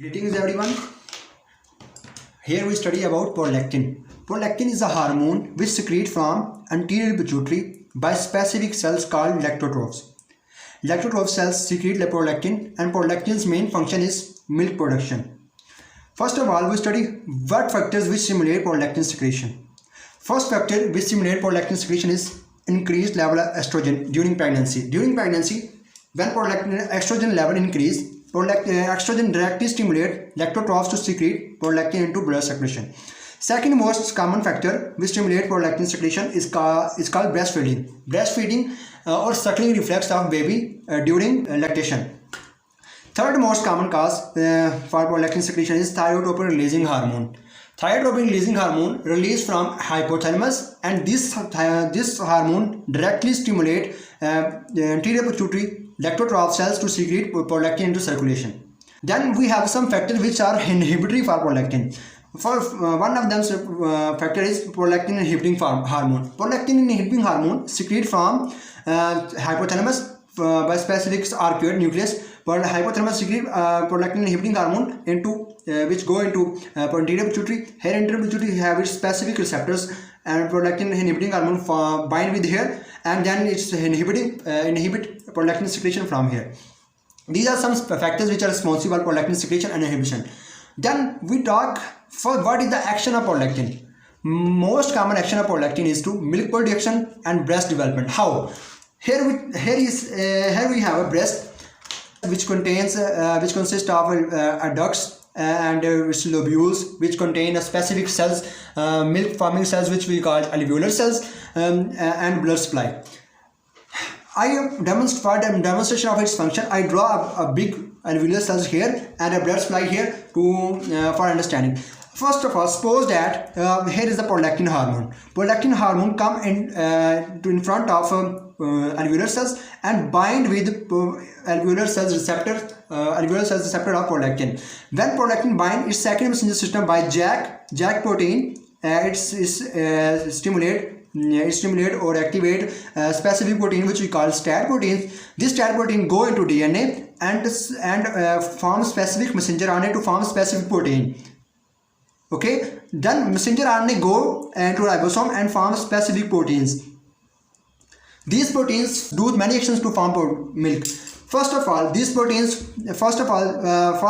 Greetings everyone. Here we study about prolactin. Prolactin is a hormone which secretes from anterior pituitary by specific cells called lactotrophs. Lactotroph cells secrete prolactin, and prolactin's main function is milk production. First of all, we study what factors which stimulate prolactin secretion. First factor which stimulate prolactin secretion is increased level of estrogen during pregnancy. During pregnancy, when estrogen level increase, estrogen directly stimulate lactotrophs to secrete prolactin into blood secretion. Second most common factor which stimulate prolactin secretion is called breastfeeding. Breastfeeding or suckling reflex of baby during lactation. Third most common cause for prolactin secretion is thyrotropin releasing hormone. Thyrotropin releasing hormone released from hypothalamus, and this hormone directly stimulate the anterior pituitary lactotroph cells to secrete prolactin into circulation. Then we have some factors which are inhibitory for prolactin. One of them factor is prolactin inhibiting hormone. Prolactin inhibiting hormone secrete from hypothalamus by specific arcuate nucleus. But hypothalamus secrete prolactin inhibiting hormone into which go into anterior pituitary. Here anterior pituitary have its specific receptors, and prolactin inhibiting hormone bind with here, and then it's inhibit prolactin secretion from here. These are some factors which are responsible for prolactin secretion and inhibition. Then we talk for what is the action of prolactin. Most common action of prolactin is to milk production and breast development. How? Here we have a breast which consists of ducts and lobules which contain a specific cells, milk forming cells which we call alveolar cells, and blood supply. For demonstration of its function, I draw a big alveolar cells here and a blood supply here for understanding. First of all, suppose that here is the prolactin hormone. Prolactin hormone come in front of alveolar cells and bind with alveolar cells receptor of prolactin. When prolactin bind its second messenger system by JAK protein, it stimulate or activate specific protein which we call STAT proteins. This STAT protein go into DNA and form specific messenger RNA to form specific protein. Okay, then messenger RNA go into ribosome and form specific proteins. These proteins do many actions to form milk. First of all, for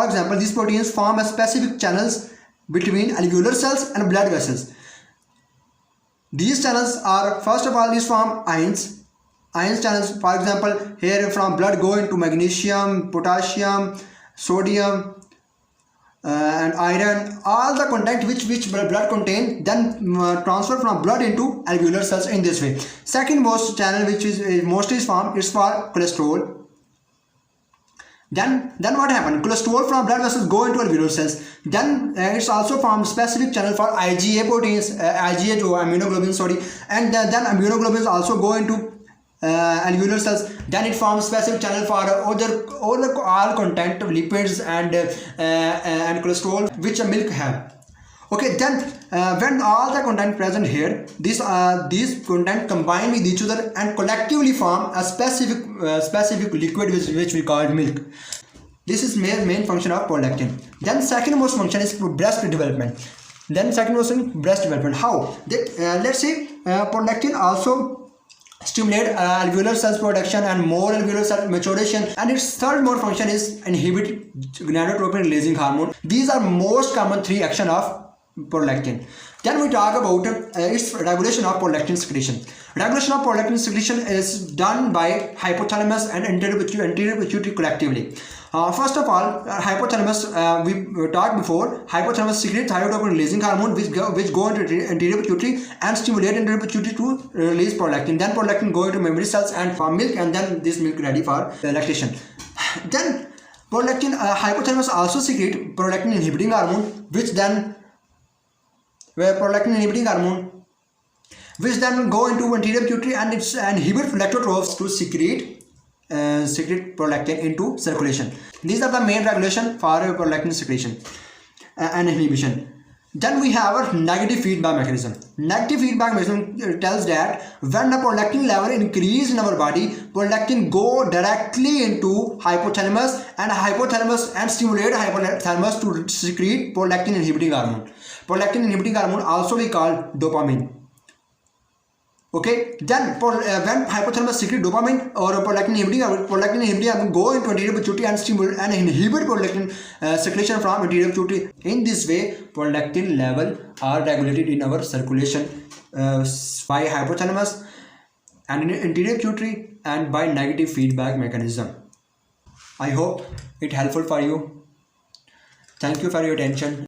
example, these proteins form a specific channels between alveolar cells and blood vessels. These channels are, first of all, these form ions channels. For example, here from blood go into magnesium, potassium, sodium, and iron. All the content which blood contain then transfer from blood into alveolar cells in this way. Second most channel which is mostly formed is for cholesterol. Then what happened? Cholesterol from blood vessels go into alveolar cells. Then it's also formed specific channel for IgA proteins, IgA to immunoglobulins, and then immunoglobulins also go into alveolar cells. Then it forms specific channel for all content of lipids and cholesterol which a milk have. Okay, then when all the content present here, these content combine with each other and collectively form a specific liquid which we call milk. This is main function of prolactin. Then second most function is breast development. How? Let's say prolactin also stimulate alveolar cells production and more alveolar cell maturation, and its third more function is inhibit gonadotropin releasing hormone. These are most common three action of prolactin. Then we talk about its regulation of prolactin secretion. Regulation of prolactin secretion is done by hypothalamus and anterior pituitary collectively. First of all, hypothalamus, we talked before, hypothalamus secrete thyrotropin releasing hormone which go into anterior pituitary and stimulate anterior pituitary to release prolactin. Then prolactin go into mammary cells and form milk, and then this milk ready for lactation. Then hypothalamus also secrete prolactin inhibiting hormone which then go into anterior pituitary and inhibit lactotrophs to secrete prolactin into circulation. These are the main regulation for prolactin secretion and inhibition. Then we have our negative feedback mechanism. Negative feedback mechanism tells that when the prolactin level increase in our body, prolactin go directly into hypothalamus and stimulate hypothalamus to secrete prolactin inhibiting hormone. Prolactin inhibiting hormone also we call dopamine. Okay, then when hypothalamus secrete dopamine or prolactin inhibiting go into anterior pituitary and stimulate and inhibit prolactin secretion from anterior pituitary. In this way, prolactin level are regulated in our circulation by hypothalamus and in anterior pituitary and by negative feedback mechanism. I hope it helpful for you. Thank you for your attention.